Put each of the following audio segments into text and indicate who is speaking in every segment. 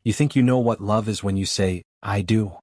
Speaker 1: You think you know what love is when you say, I do.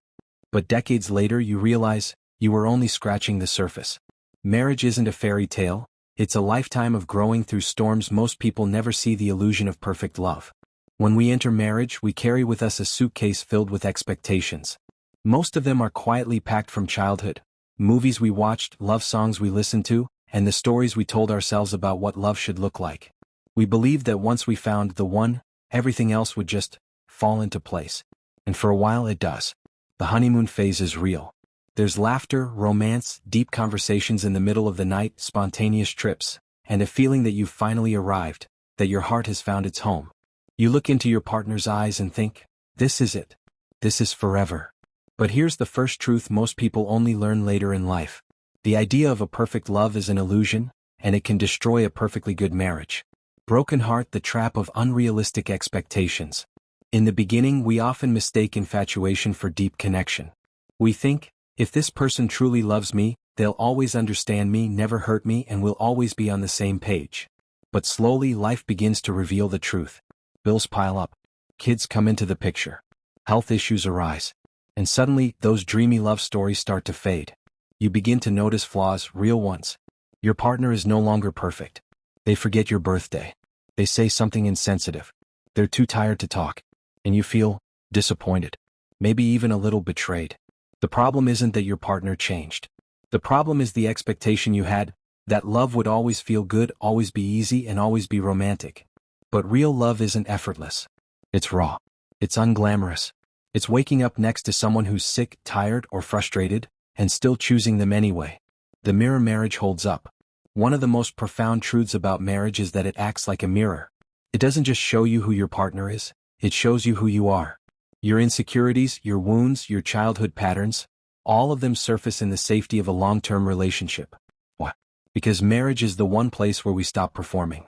Speaker 1: But decades later you realize, you were only scratching the surface. Marriage isn't a fairy tale, it's a lifetime of growing through storms. Most people never see the illusion of perfect love. When we enter marriage, we carry with us a suitcase filled with expectations. Most of them are quietly packed from childhood. Movies we watched, love songs we listened to, and the stories we told ourselves about what love should look like. We believed that once we found the one, everything else would just fall into place. And for a while it does. The honeymoon phase is real. There's laughter, romance, deep conversations in the middle of the night, spontaneous trips, and a feeling that you've finally arrived, that your heart has found its home. You look into your partner's eyes and think, this is it. This is forever. But here's the first truth most people only learn later in life. The idea of a perfect love is an illusion, and it can destroy a perfectly good marriage. Broken heart, the trap of unrealistic expectations. In the beginning, we often mistake infatuation for deep connection. We think, if this person truly loves me, they'll always understand me, never hurt me, and we'll always be on the same page. But slowly life begins to reveal the truth. Bills pile up. Kids come into the picture. Health issues arise. And suddenly, those dreamy love stories start to fade. You begin to notice flaws, real ones. Your partner is no longer perfect. They forget your birthday. They say something insensitive. They're too tired to talk. And you feel disappointed. Maybe even a little betrayed. The problem isn't that your partner changed. The problem is the expectation you had, that love would always feel good, always be easy, and always be romantic. But real love isn't effortless. It's raw. It's unglamorous. It's waking up next to someone who's sick, tired, or frustrated, and still choosing them anyway. The mirror marriage holds up. One of the most profound truths about marriage is that it acts like a mirror. It doesn't just show you who your partner is, it shows you who you are. Your insecurities, your wounds, your childhood patterns, all of them surface in the safety of a long-term relationship. Why? Because marriage is the one place where we stop performing.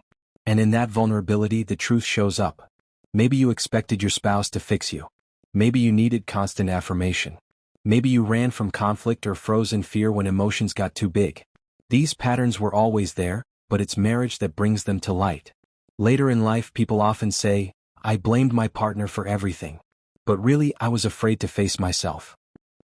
Speaker 1: And in that vulnerability, the truth shows up. Maybe you expected your spouse to fix you. Maybe you needed constant affirmation. Maybe you ran from conflict or froze in fear when emotions got too big. These patterns were always there, but it's marriage that brings them to light. Later in life, people often say, I blamed my partner for everything. But really, I was afraid to face myself.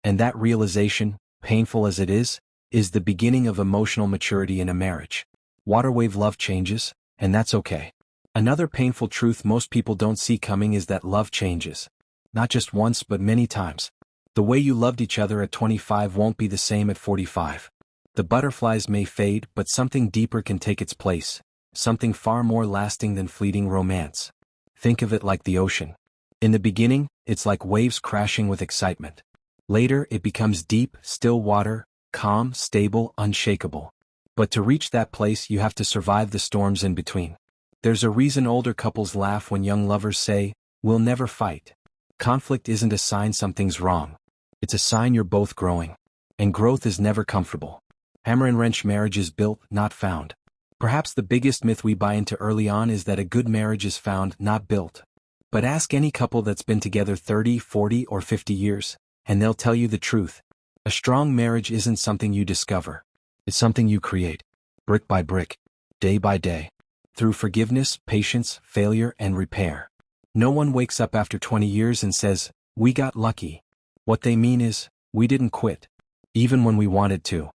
Speaker 1: And that realization, painful as it is the beginning of emotional maturity in a marriage. Water wave love changes, and that's okay. Another painful truth most people don't see coming is that love changes. Not just once, but many times. The way you loved each other at 25 won't be the same at 45. The butterflies may fade, but something deeper can take its place. Something far more lasting than fleeting romance. Think of it like the ocean. In the beginning, it's like waves crashing with excitement. Later, it becomes deep, still water, calm, stable, unshakable. But to reach that place, you have to survive the storms in between. There's a reason older couples laugh when young lovers say, we'll never fight. Conflict isn't a sign something's wrong. It's a sign you're both growing. And growth is never comfortable. Hammer and wrench marriage is built, not found. Perhaps the biggest myth we buy into early on is that a good marriage is found, not built. But ask any couple that's been together 30, 40, or 50 years, and they'll tell you the truth. A strong marriage isn't something you discover. It's something you create, brick by brick, day by day, through forgiveness, patience, failure, and repair. No one wakes up after 20 years and says, we got lucky. What they mean is, we didn't quit, even when we wanted to.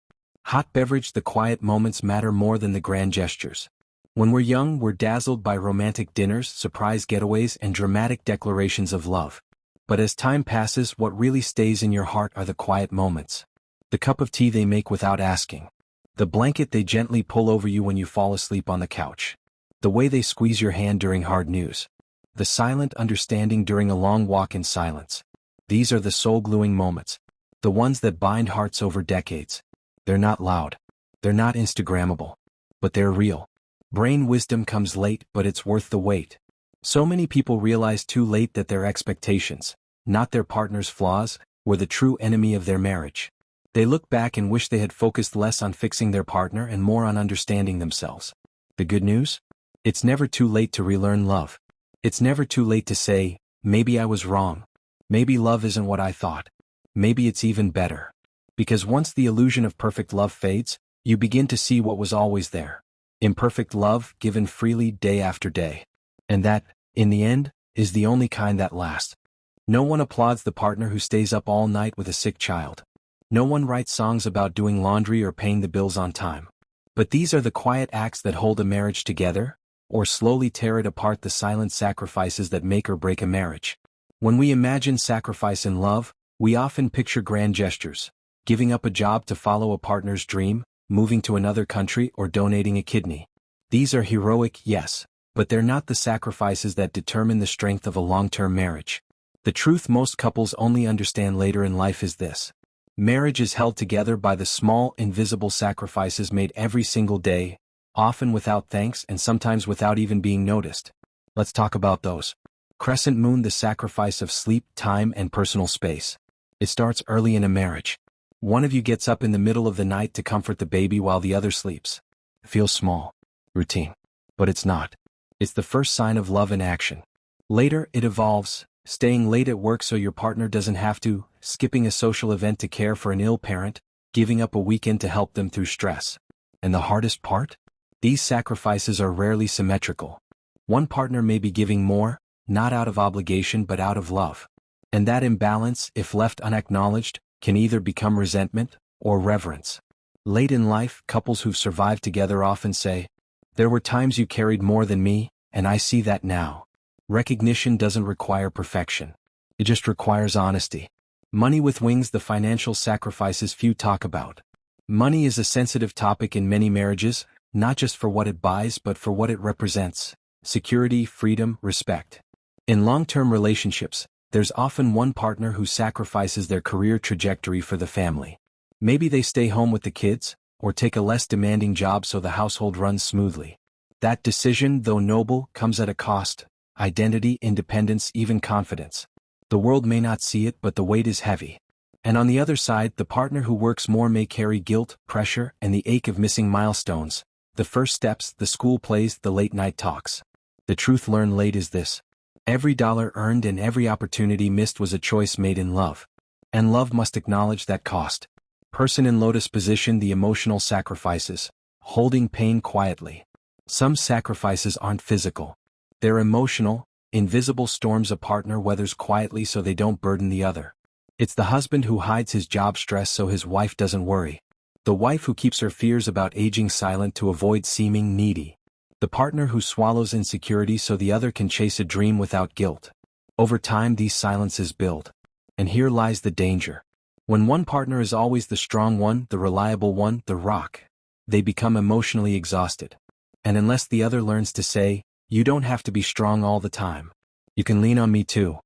Speaker 1: Hot beverage, the quiet moments matter more than the grand gestures. When we're young, we're dazzled by romantic dinners, surprise getaways, and dramatic declarations of love. But as time passes, what really stays in your heart are the quiet moments. The cup of tea they make without asking. The blanket they gently pull over you when you fall asleep on the couch. The way they squeeze your hand during hard news. The silent understanding during a long walk in silence. These are the soul-gluing moments. The ones that bind hearts over decades. They're not loud. They're not Instagrammable. But they're real. Brain wisdom comes late, but it's worth the wait. So many people realize too late that their expectations, not their partner's flaws, were the true enemy of their marriage. They look back and wish they had focused less on fixing their partner and more on understanding themselves. The good news? It's never too late to relearn love. It's never too late to say, maybe I was wrong. Maybe love isn't what I thought. Maybe it's even better. Because once the illusion of perfect love fades, you begin to see what was always there. Imperfect love given freely day after day. And that, in the end, is the only kind that lasts. No one applauds the partner who stays up all night with a sick child. No one writes songs about doing laundry or paying the bills on time. But these are the quiet acts that hold a marriage together, or slowly tear it apart, the silent sacrifices that make or break a marriage. When we imagine sacrifice in love, we often picture grand gestures, giving up a job to follow a partner's dream, moving to another country, or donating a kidney. These are heroic, yes, but they're not the sacrifices that determine the strength of a long-term marriage. The truth most couples only understand later in life is this. Marriage is held together by the small, invisible sacrifices made every single day, often without thanks and sometimes without even being noticed. Let's talk about those. Crescent moon, the sacrifice of sleep, time, and personal space. It starts early in a marriage. One of you gets up in the middle of the night to comfort the baby while the other sleeps. It feels small, routine. But it's not. It's the first sign of love in action. Later, it evolves, staying late at work so your partner doesn't have to, skipping a social event to care for an ill parent, giving up a weekend to help them through stress. And the hardest part? These sacrifices are rarely symmetrical. One partner may be giving more, not out of obligation but out of love. And that imbalance, if left unacknowledged, can either become resentment or reverence. Late in life, couples who've survived together often say, "There were times you carried more than me, and I see that now." Recognition doesn't require perfection. It just requires honesty. Money with wings, the financial sacrifices few talk about. Money is a sensitive topic in many marriages, not just for what it buys but for what it represents: security, freedom, respect. In long-term relationships, there's often one partner who sacrifices their career trajectory for the family. Maybe they stay home with the kids, or take a less demanding job so the household runs smoothly. That decision, though noble, comes at a cost: identity, independence, even confidence. The world may not see it, but the weight is heavy. And on the other side, the partner who works more may carry guilt, pressure, and the ache of missing milestones, the first steps, the school plays, the late-night talks. The truth learned late is this: every dollar earned and every opportunity missed was a choice made in love. And love must acknowledge that cost. Person in lotus position, the emotional sacrifices, holding pain quietly. Some sacrifices aren't physical. They're emotional, invisible storms a partner weathers quietly so they don't burden the other. It's the husband who hides his job stress so his wife doesn't worry. The wife who keeps her fears about aging silent to avoid seeming needy. The partner who swallows insecurity so the other can chase a dream without guilt. Over time, these silences build. And here lies the danger. When one partner is always the strong one, the reliable one, the rock, they become emotionally exhausted. And unless the other learns to say, "You don't have to be strong all the time. You can lean on me too,"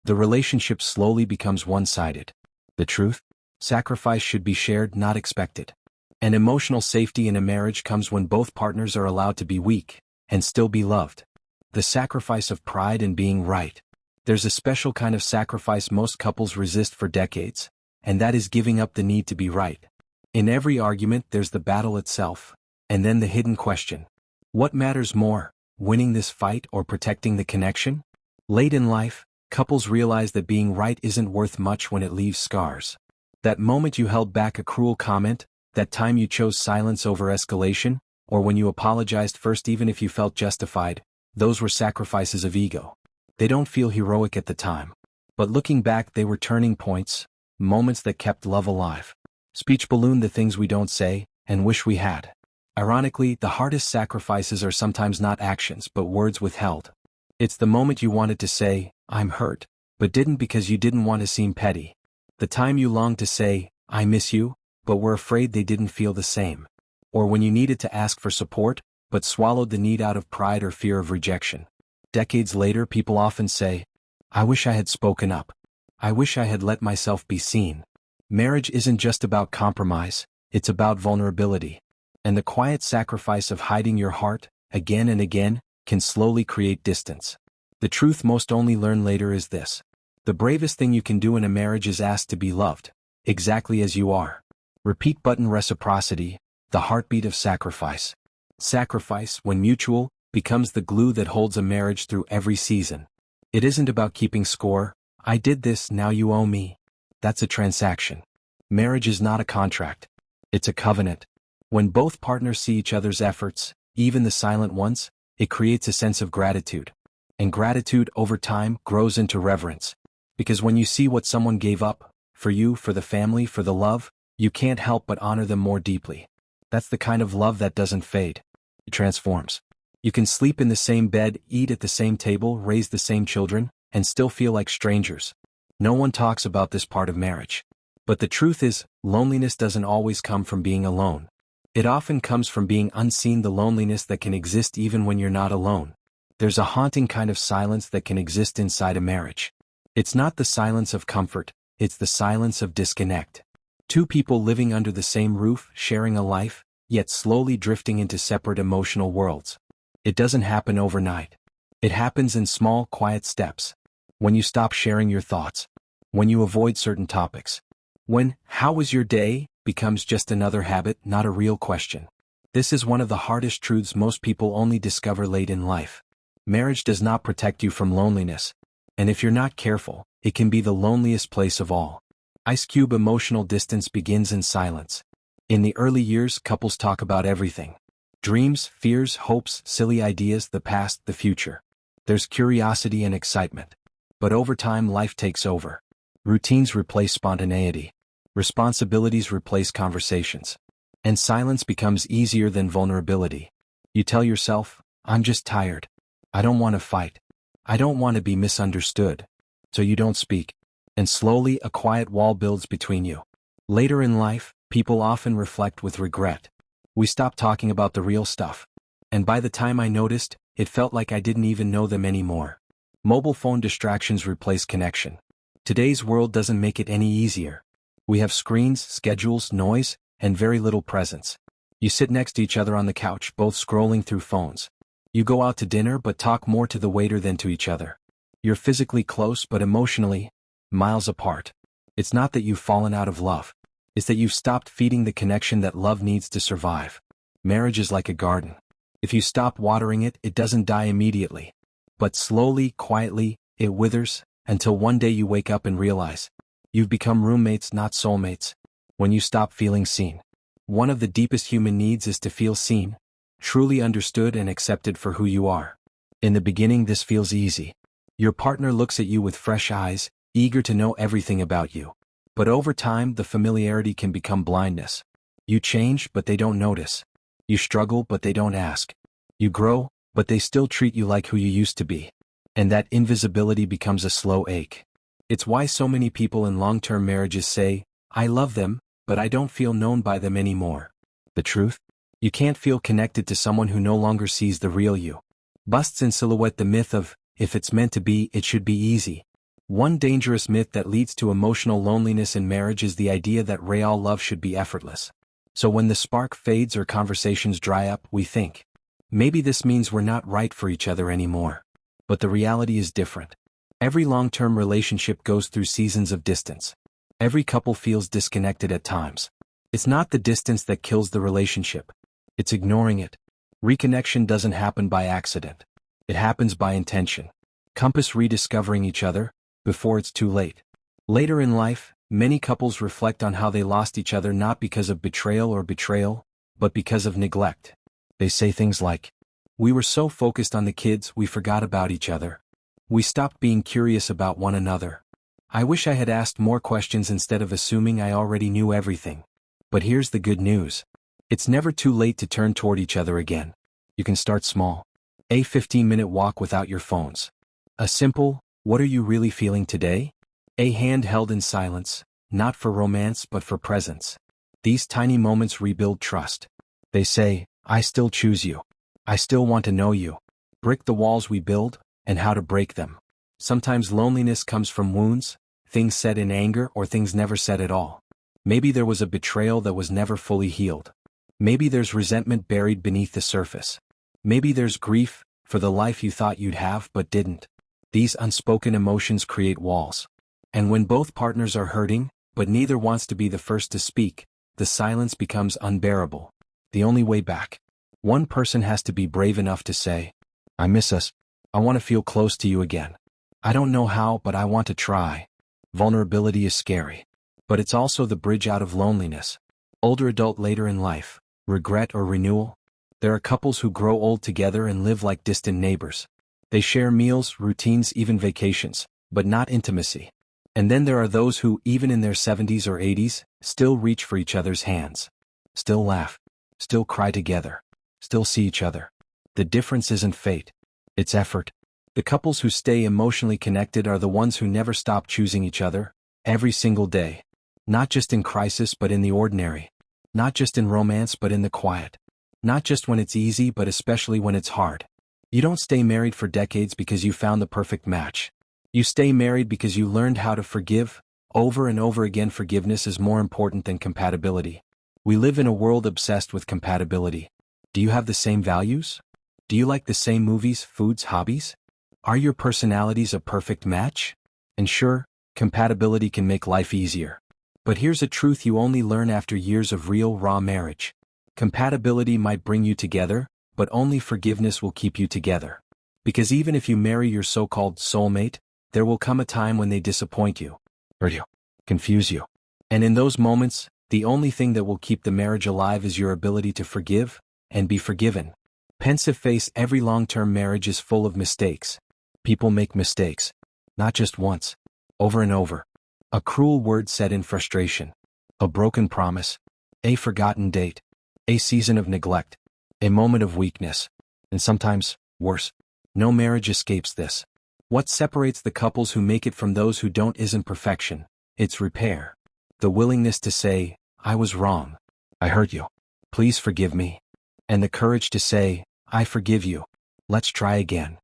Speaker 1: the relationship slowly becomes one-sided. The truth? Sacrifice should be shared, not expected. And emotional safety in a marriage comes when both partners are allowed to be weak, and still be loved. The sacrifice of pride in being right. There's a special kind of sacrifice most couples resist for decades, and that is giving up the need to be right. In every argument there's the battle itself, and then the hidden question. What matters more, winning this fight or protecting the connection? Late in life, couples realize that being right isn't worth much when it leaves scars. That moment you held back a cruel comment, that time you chose silence over escalation, or when you apologized first even if you felt justified, those were sacrifices of ego. They don't feel heroic at the time. But looking back, they were turning points, moments that kept love alive. Speech balloon, the things we don't say, and wish we had. Ironically, the hardest sacrifices are sometimes not actions but words withheld. It's the moment you wanted to say, "I'm hurt," but didn't because you didn't want to seem petty. The time you longed to say, "I miss you," but were afraid they didn't feel the same. Or when you needed to ask for support, but swallowed the need out of pride or fear of rejection. Decades later, people often say, "I wish I had spoken up. I wish I had let myself be seen." Marriage isn't just about compromise, it's about vulnerability. And the quiet sacrifice of hiding your heart, again and again, can slowly create distance. The truth most only learn later is this: the bravest thing you can do in a marriage is ask to be loved, exactly as you are. Repeat button reciprocity, the heartbeat of sacrifice. Sacrifice, when mutual, becomes the glue that holds a marriage through every season. It isn't about keeping score, "I did this, now you owe me." That's a transaction. Marriage is not a contract. It's a covenant. When both partners see each other's efforts, even the silent ones, it creates a sense of gratitude. And gratitude over time grows into reverence. Because when you see what someone gave up, for you, for the family, for the love, you can't help but honor them more deeply. That's the kind of love that doesn't fade. It transforms. You can sleep in the same bed, eat at the same table, raise the same children, and still feel like strangers. No one talks about this part of marriage. But the truth is, loneliness doesn't always come from being alone. It often comes from being unseen, the loneliness that can exist even when you're not alone. There's a haunting kind of silence that can exist inside a marriage. It's not the silence of comfort, it's the silence of disconnect. Two people living under the same roof, sharing a life, yet slowly drifting into separate emotional worlds. It doesn't happen overnight. It happens in small, quiet steps. When you stop sharing your thoughts. When you avoid certain topics. When, "How was your day?" becomes just another habit, not a real question. This is one of the hardest truths most people only discover late in life. Marriage does not protect you from loneliness. And if you're not careful, it can be the loneliest place of all. Ice Cube emotional distance begins in silence. In the early years, couples talk about everything. Dreams, fears, hopes, silly ideas, the past, the future. There's curiosity and excitement. But over time, life takes over. Routines replace spontaneity. Responsibilities replace conversations. And silence becomes easier than vulnerability. You tell yourself, "I'm just tired. I don't want to fight. I don't want to be misunderstood." So you don't speak. And slowly a quiet wall builds between you. Later in life, people often reflect with regret. We stopped talking about the real stuff. And by the time I noticed, it felt like I didn't even know them anymore. Mobile phone distractions replace connection. Today's world doesn't make it any easier. We have screens, schedules, noise, and very little presence. You sit next to each other on the couch, both scrolling through phones. You go out to dinner but talk more to the waiter than to each other. You're physically close but emotionally, miles apart. It's not that you've fallen out of love. It's that you've stopped feeding the connection that love needs to survive. Marriage is like a garden. If you stop watering it, it doesn't die immediately. But slowly, quietly, it withers, until one day you wake up and realize you've become roommates, not soulmates. When you stop feeling seen. One of the deepest human needs is to feel seen, truly understood and accepted for who you are. In the beginning, this feels easy. Your partner looks at you with fresh eyes, eager to know everything about you. But over time, the familiarity can become blindness. You change, but they don't notice. You struggle, but they don't ask. You grow, but they still treat you like who you used to be. And that invisibility becomes a slow ache. It's why so many people in long-term marriages say, "I love them, but I don't feel known by them anymore." The truth? You can't feel connected to someone who no longer sees the real you. Busts in silhouette the myth of, if it's meant to be, it should be easy. One dangerous myth that leads to emotional loneliness in marriage is the idea that real love should be effortless. So when the spark fades or conversations dry up, we think, maybe this means we're not right for each other anymore. But the reality is different. Every long-term relationship goes through seasons of distance. Every couple feels disconnected at times. It's not the distance that kills the relationship. It's ignoring it. Reconnection doesn't happen by accident. It happens by intention. Compass rediscovering each other, before it's too late. Later in life, many couples reflect on how they lost each other not because of betrayal, but because of neglect. They say things like, "We were so focused on the kids, we forgot about each other. We stopped being curious about one another. I wish I had asked more questions instead of assuming I already knew everything." But here's the good news. It's never too late to turn toward each other again. You can start small. A 15-minute walk without your phones. A simple, "What are you really feeling today?" A hand held in silence, not for romance but for presence. These tiny moments rebuild trust. They say, "I still choose you. I still want to know you." Brick the walls we build, and how to break them. Sometimes loneliness comes from wounds, things said in anger or things never said at all. Maybe there was a betrayal that was never fully healed. Maybe there's resentment buried beneath the surface. Maybe there's grief for the life you thought you'd have but didn't. These unspoken emotions create walls. And when both partners are hurting, but neither wants to be the first to speak, the silence becomes unbearable. The only way back. One person has to be brave enough to say, "I miss us. I want to feel close to you again. I don't know how, but I want to try." Vulnerability is scary. But it's also the bridge out of loneliness. Older adult later in life, regret or renewal. There are couples who grow old together and live like distant neighbors. They share meals, routines, even vacations, but not intimacy. And then there are those who, even in their 70s or 80s, still reach for each other's hands. Still laugh. Still cry together. Still see each other. The difference isn't fate. It's effort. The couples who stay emotionally connected are the ones who never stop choosing each other, every single day. Not just in crisis but in the ordinary. Not just in romance but in the quiet. Not just when it's easy but especially when it's hard. You don't stay married for decades because you found the perfect match. You stay married because you learned how to forgive. Over and over again, forgiveness is more important than compatibility. We live in a world obsessed with compatibility. Do you have the same values? Do you like the same movies, foods, hobbies? Are your personalities a perfect match? And sure, compatibility can make life easier. But here's a truth you only learn after years of real, raw marriage. Compatibility might bring you together, but only forgiveness will keep you together. Because even if you marry your so-called soulmate, there will come a time when they disappoint you, hurt you, confuse you. And in those moments, the only thing that will keep the marriage alive is your ability to forgive and be forgiven. Pensive face, every long-term marriage is full of mistakes. People make mistakes. Not just once. Over and over. A cruel word said in frustration. A broken promise. A forgotten date. A season of neglect. A moment of weakness. And sometimes, worse. No marriage escapes this. What separates the couples who make it from those who don't isn't perfection, it's repair. The willingness to say, I was wrong. I hurt you. Please forgive me. And the courage to say, I forgive you. Let's try again.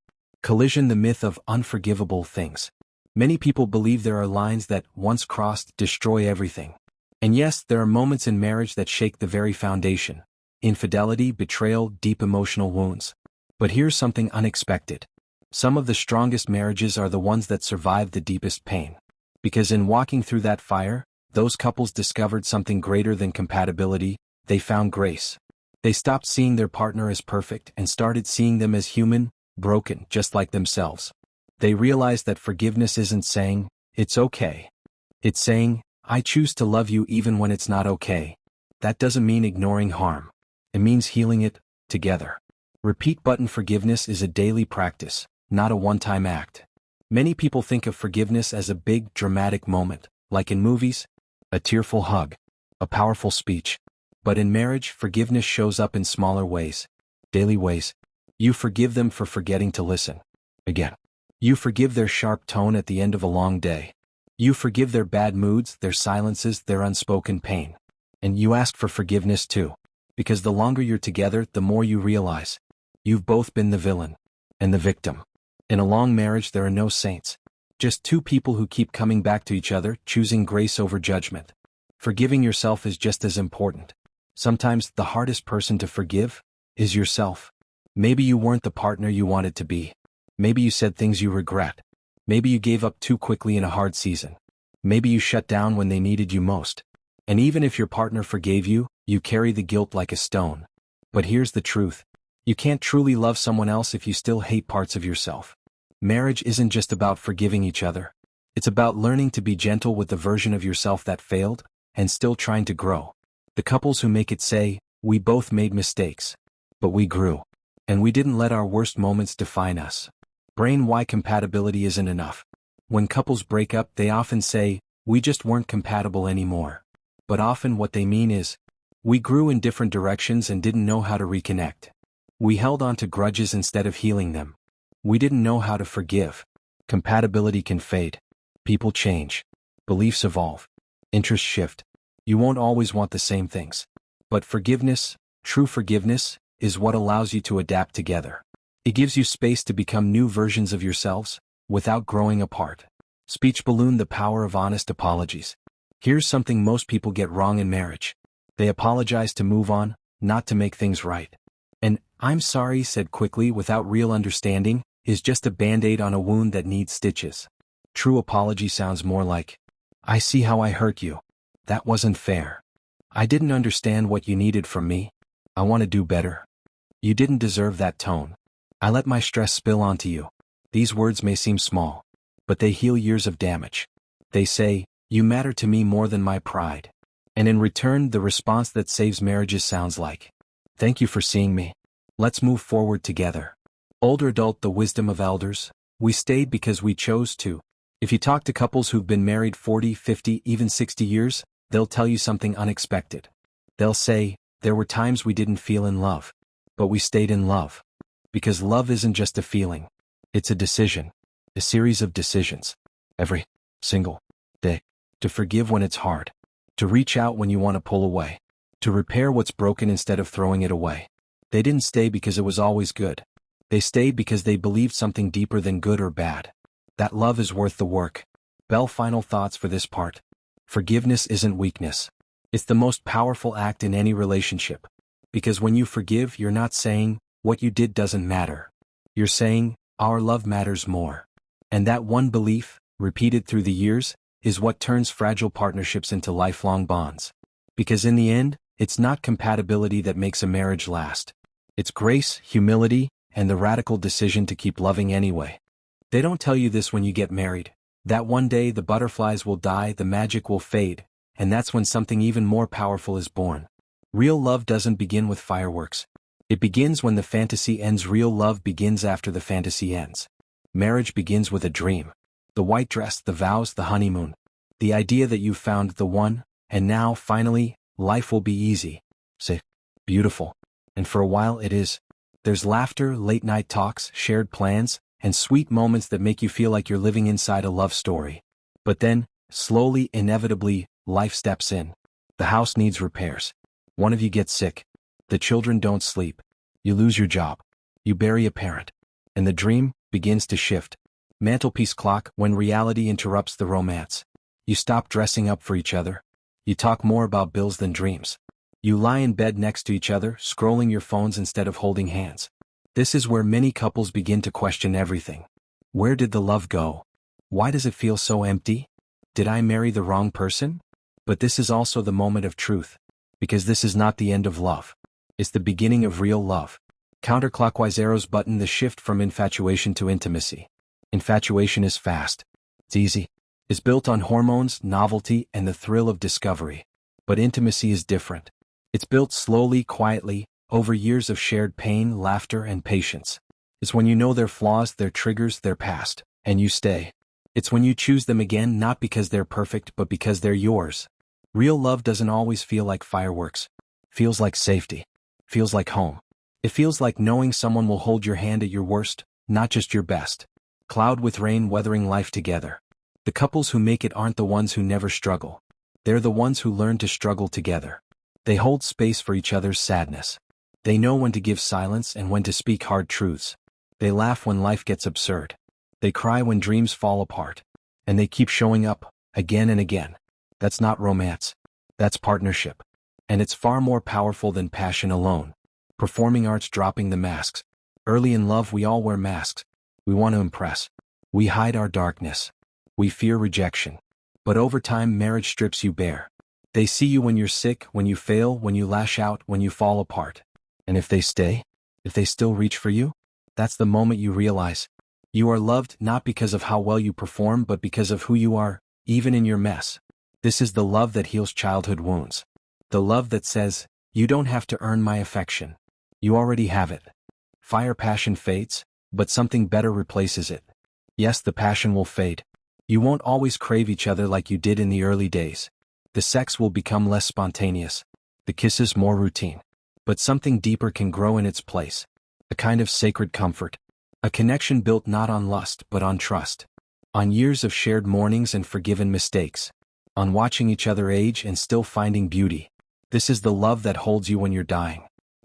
Speaker 1: Collision, the myth of unforgivable things. Many people believe there are lines that, once crossed, destroy everything. And yes, there are moments in marriage that shake the very foundation. Infidelity, betrayal, deep emotional wounds. But here's something unexpected. Some of the strongest marriages are the ones that survive the deepest pain. Because in walking through that fire, those couples discovered something greater than compatibility. They found grace. They stopped seeing their partner as perfect and started seeing them as human, broken, just like themselves. They realized that forgiveness isn't saying, it's okay. It's saying, I choose to love you even when it's not okay. That doesn't mean ignoring harm. It means healing it, together. Repeat button forgiveness is a daily practice, not a one-time act. Many people think of forgiveness as a big, dramatic moment, like in movies, a tearful hug, a powerful speech. But in marriage, forgiveness shows up in smaller ways, daily ways. You forgive them for forgetting to listen. Again. You forgive their sharp tone at the end of a long day. You forgive their bad moods, their silences, their unspoken pain. And you ask for forgiveness too. Because the longer you're together, the more you realize. You've both been the villain and the victim. In a long marriage there are no saints. Just two people who keep coming back to each other, choosing grace over judgment. Forgiving yourself is just as important. Sometimes the hardest person to forgive is yourself. Maybe you weren't the partner you wanted to be. Maybe you said things you regret. Maybe you gave up too quickly in a hard season. Maybe you shut down when they needed you most. And even if your partner forgave you, you carry the guilt like a stone. But here's the truth. You can't truly love someone else if you still hate parts of yourself. Marriage isn't just about forgiving each other. It's about learning to be gentle with the version of yourself that failed, and still trying to grow. The couples who make it say, we both made mistakes. But we grew. And we didn't let our worst moments define us. Brain why compatibility isn't enough. When couples break up, they often say, we just weren't compatible anymore. But often what they mean is, we grew in different directions and didn't know how to reconnect. We held on to grudges instead of healing them. We didn't know how to forgive. Compatibility can fade. People change. Beliefs evolve. Interests shift. You won't always want the same things. But forgiveness, true forgiveness, is what allows you to adapt together. It gives you space to become new versions of yourselves, without growing apart. Speech balloon, the power of honest apologies. Here's something most people get wrong in marriage. They apologize to move on, not to make things right. And, I'm sorry said quickly without real understanding, is just a band-aid on a wound that needs stitches. True apology sounds more like, I see how I hurt you. That wasn't fair. I didn't understand what you needed from me. I want to do better. You didn't deserve that tone. I let my stress spill onto you. These words may seem small, but they heal years of damage. They say, you matter to me more than my pride. And in return, the response that saves marriages sounds like, thank you for seeing me. Let's move forward together. Older adult, the wisdom of elders. We stayed because we chose to. If you talk to couples who've been married 40, 50, even 60 years, they'll tell you something unexpected. They'll say, there were times we didn't feel in love. But we stayed in love. Because love isn't just a feeling. It's a decision. A series of decisions. Every single day. To forgive when it's hard. To reach out when you want to pull away. To repair what's broken instead of throwing it away. They didn't stay because it was always good. They stayed because they believed something deeper than good or bad. That love is worth the work. Bell, final thoughts for this part. Forgiveness isn't weakness. It's the most powerful act in any relationship. Because when you forgive, you're not saying, what you did doesn't matter. You're saying, our love matters more. And that one belief, repeated through the years, is what turns fragile partnerships into lifelong bonds. Because in the end, it's not compatibility that makes a marriage last. It's grace, humility, and the radical decision to keep loving anyway. They don't tell you this when you get married. That one day the butterflies will die, the magic will fade, and that's when something even more powerful is born. Real love doesn't begin with fireworks. It begins when the fantasy ends. Real love begins after the fantasy ends. Marriage begins with a dream. The white dress, the vows, the honeymoon. The idea that you've found the one, and now, finally, life will be easy. Say, beautiful. And for a while it is. There's laughter, late-night talks, shared plans, and sweet moments that make you feel like you're living inside a love story. But then, slowly, inevitably, life steps in. The house needs repairs. One of you gets sick. The children don't sleep. You lose your job. You bury a parent. And the dream begins to shift. Mantelpiece clock, when reality interrupts the romance. You stop dressing up for each other. You talk more about bills than dreams. You lie in bed next to each other, scrolling your phones instead of holding hands. This is where many couples begin to question everything. Where did the love go? Why does it feel so empty? Did I marry the wrong person? But this is also the moment of truth. Because this is not the end of love. It's the beginning of real love. Counterclockwise arrows button, the shift from infatuation to intimacy. Infatuation is fast. It's easy. It's built on hormones, novelty, and the thrill of discovery. But intimacy is different. It's built slowly, quietly, over years of shared pain, laughter, and patience. It's when you know their flaws, their triggers, their past, and you stay. It's when you choose them again, not because they're perfect, but because they're yours. Real love doesn't always feel like fireworks. Feels like safety. Feels like home. It feels like knowing someone will hold your hand at your worst, not just your best. Cloud with rain, weathering life together. The couples who make it aren't the ones who never struggle. They're the ones who learn to struggle together. They hold space for each other's sadness. They know when to give silence and when to speak hard truths. They laugh when life gets absurd. They cry when dreams fall apart. And they keep showing up, again and again. That's not romance. That's partnership. And it's far more powerful than passion alone. Performing arts, dropping the masks. Early in love we all wear masks. We want to impress. We hide our darkness. We fear rejection. But over time marriage strips you bare. They see you when you're sick, when you fail, when you lash out, when you fall apart. And if they stay, if they still reach for you, that's the moment you realize you are loved not because of how well you perform but because of who you are, even in your mess. This is the love that heals childhood wounds. The love that says, you don't have to earn my affection. You already have it. Fire passion fades, but something better replaces it. Yes, the passion will fade. You won't always crave each other like you did in the early days. The sex will become less spontaneous. The kisses more routine. But something deeper can grow in its place. A kind of sacred comfort. A connection built not on lust but on trust. On years of shared mornings and forgiven mistakes. On watching each other age and still finding beauty. This is the love that holds you when you're dying.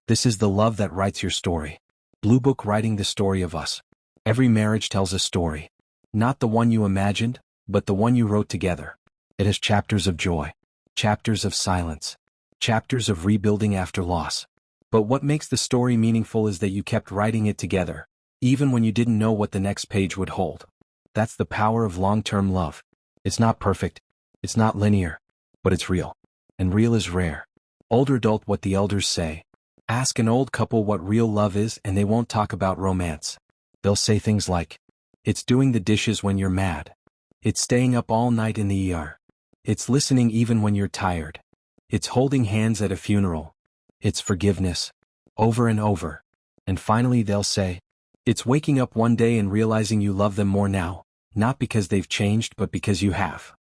Speaker 1: This is the love that writes your story. Blue Book, writing the story of us. Every marriage tells a story. Not the one you imagined, but the one you wrote together. It has chapters of joy. Chapters of silence. Chapters of rebuilding after loss. But what makes the story meaningful is that you kept writing it together, even when you didn't know what the next page would hold. That's the power of long-term love. It's not perfect. It's not linear. But it's real. And real is rare. Older adult, what the elders say. Ask an old couple what real love is and they won't talk about romance. They'll say things like, it's doing the dishes when you're mad. It's staying up all night in the ER. It's listening even when you're tired. It's holding hands at a funeral. It's forgiveness. Over and over. And finally they'll say, It's waking up one day and realizing you love them more now, not because they've changed but because you have.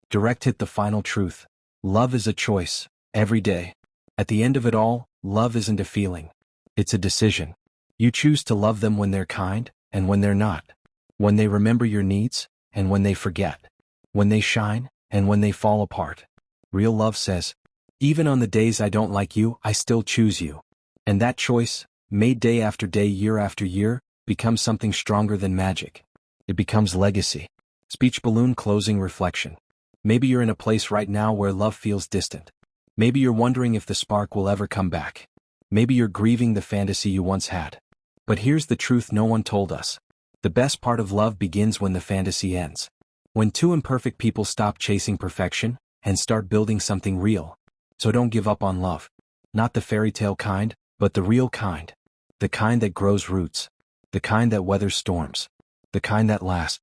Speaker 1: Direct hit the final truth. Love is a choice, every day. At the end of it all, love isn't a feeling. It's a decision. You choose to love them when they're kind, and when they're not. When they remember your needs, and when they forget. When they shine, and when they fall apart. Real love says, even on the days I don't like you, I still choose you. And that choice, made day after day, year after year, becomes something stronger than magic. It becomes legacy. Speech balloon closing reflection. Maybe you're in a place right now where love feels distant. Maybe you're wondering if the spark will ever come back. Maybe you're grieving the fantasy you once had. But here's the truth no one told us. The best part of love begins when the fantasy ends. When two imperfect people stop chasing perfection and start building something real. So don't give up on love. Not the fairy tale kind, but the real kind. The kind that grows roots. The kind that weathers storms. The kind that lasts.